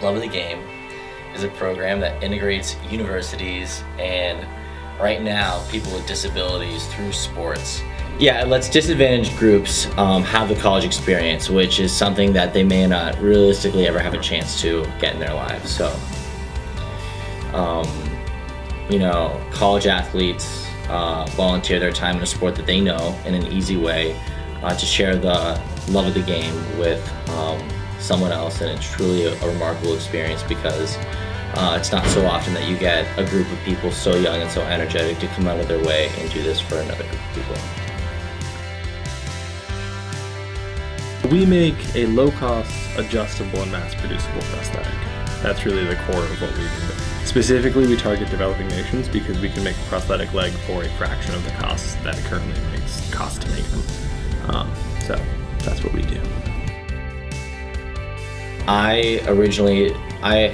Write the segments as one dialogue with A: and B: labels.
A: Love of the Game is a program that integrates universities and right now people with disabilities through sports. Yeah, it lets disadvantaged groups have the college experience, which is something that they may not realistically ever have a chance to get in their lives. So, college athletes volunteer their time in a sport that they know in an easy way to share the love of the game with someone else, and it's truly a remarkable experience because it's not so often that you get a group of people so young and so energetic to come out of their way and do this for another group of people.
B: We make a low-cost, adjustable, and mass-producible prosthetic. That's really the core of what we do. Specifically, we target developing nations because we can make a prosthetic leg for a fraction of the cost that it currently costs to make them. So that's what we do. I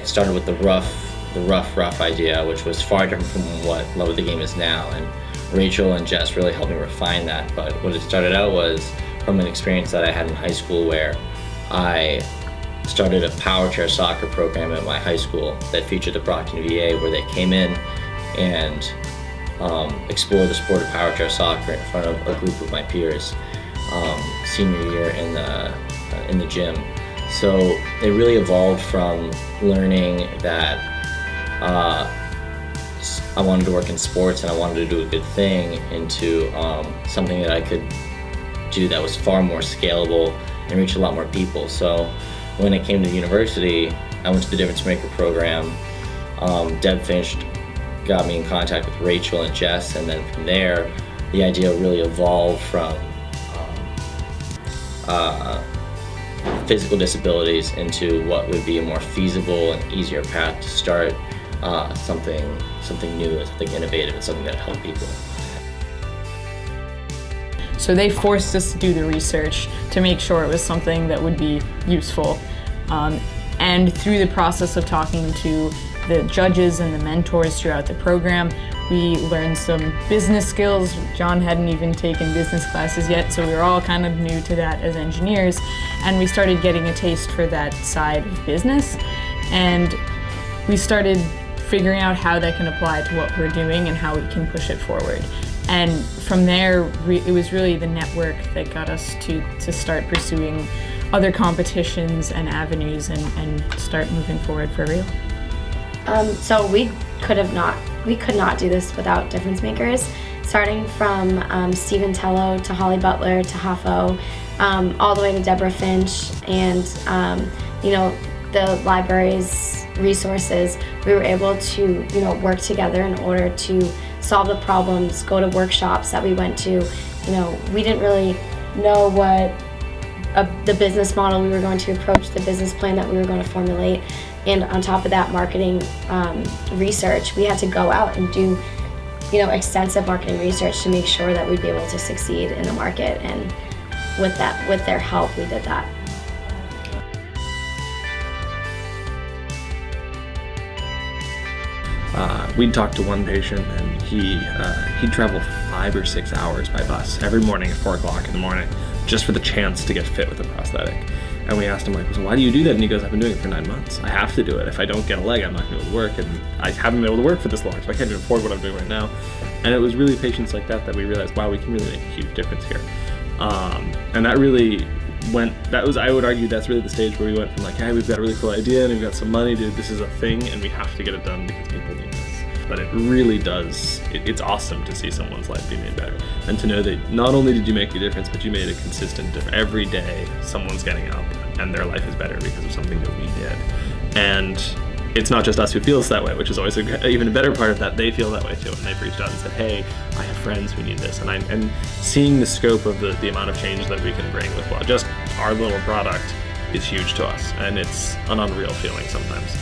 A: started with the rough idea, which was far different from what Love of the Game is now, and Rachel and Jess really helped me refine that. But what it started out was from an experience that I had in high school where I started a power chair soccer program at my high school that featured the Brockton VA, where they came in and explored the sport of power chair soccer in front of a group of my peers senior year in the gym. So it really evolved from learning that I wanted to work in sports and I wanted to do a good thing into something that I could do that was far more scalable and reach a lot more people. So when it came to university, I went to the DifferenceMaker program. Deb finished, got me in contact with Rachel and Jess, and then from there, the idea really evolved from physical disabilities into what would be a more feasible and easier path to start something new, and something innovative, and something that helped people.
C: So they forced us to do the research to make sure it was something that would be useful. And through the process of talking to the judges and the mentors throughout the program, we learned some business skills. John hadn't even taken business classes yet, so we were all kind of new to that as engineers. And we started getting a taste for that side of business. And we started figuring out how that can apply to what we're doing and how we can push it forward. And from there, it was really the network that got us to start pursuing other competitions and avenues and start moving forward for real.
D: So we could not do this without DifferenceMakers. Starting from Stephen Tello to Holly Butler to Huffo, all the way to Deborah Finch, and the library's resources, we were able to work together in order to solve the problems, go to workshops that we went to. We didn't really know what the business model we were going to approach, the business plan that we were going to formulate, and on top of that, marketing research. We had to go out and do extensive marketing research to make sure that we'd be able to succeed in the market, and with their help, we did that.
B: We'd talk to one patient, and he'd travel 5 or 6 hours by bus every morning at 4 o'clock in the morning just for the chance to get fit with a prosthetic. And we asked him, so why do you do that? And he goes, I've been doing it for 9 months. I have to do it. If I don't get a leg, I'm not going to be able to work. And I haven't been able to work for this long, so I can't even afford what I'm doing right now. And it was really patients like that we realized, wow, we can really make a huge difference here. And that really I would argue that's really the stage where we went from hey, we've got a really cool idea and we've got some money, dude, this is a thing and we have to get it done because people need this. But it really does, it's awesome to see someone's life be made better. And to know that not only did you make a difference, but you made a consistent difference. Every day someone's getting up and their life is better because of something that we did. And it's not just us who feels that way, which is always even a better part of that. They feel that way too, and they've reached out and said, hey, I have friends who need this. And seeing the scope of the amount of change that we can bring with just our little product is huge to us, and it's an unreal feeling sometimes.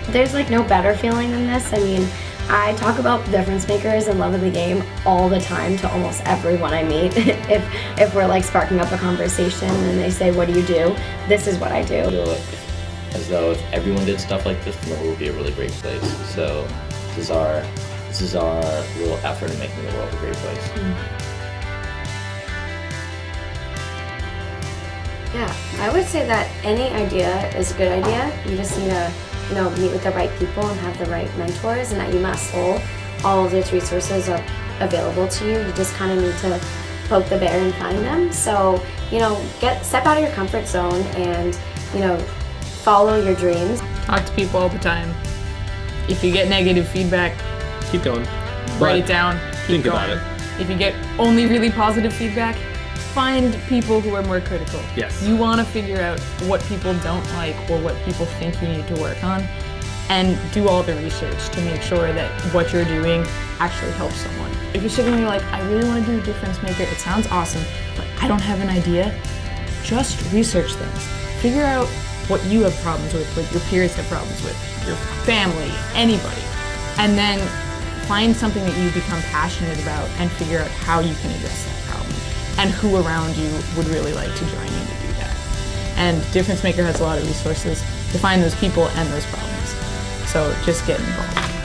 D: There's no better feeling than this. I talk about DifferenceMakers and Love of the Game all the time to almost everyone I meet. if we're sparking up a conversation and they say, what do you do? This is what I do.
A: I feel as though if everyone did stuff like this, then the world would be a really great place. So this is our little effort in making the world a great place.
D: Yeah, I would say that any idea is a good idea. You just need to, meet with the right people and have the right mentors, and at UMass Lowell, all of those resources are available to you. You just kind of need to poke the bear and find them. So, step out of your comfort zone and, follow your dreams.
C: Talk to people all the time. If you get negative feedback,
B: Keep going.
C: write it down, keep
B: think
C: going.
B: about it.
C: If you get only really positive feedback, find people who are more critical.
B: Yes.
C: You want to figure out what people don't like or what people think you need to work on, and do all the research to make sure that what you're doing actually helps someone. If you're sitting there like, I really want to do a difference maker, it sounds awesome, but I don't have an idea, just research things. Figure out what you have problems with, what your peers have problems with, your family, anybody, and then find something that you become passionate about and figure out how you can address that problem and who around you would really like to join you to do that. And DifferenceMaker has a lot of resources to find those people and those problems. So just get involved.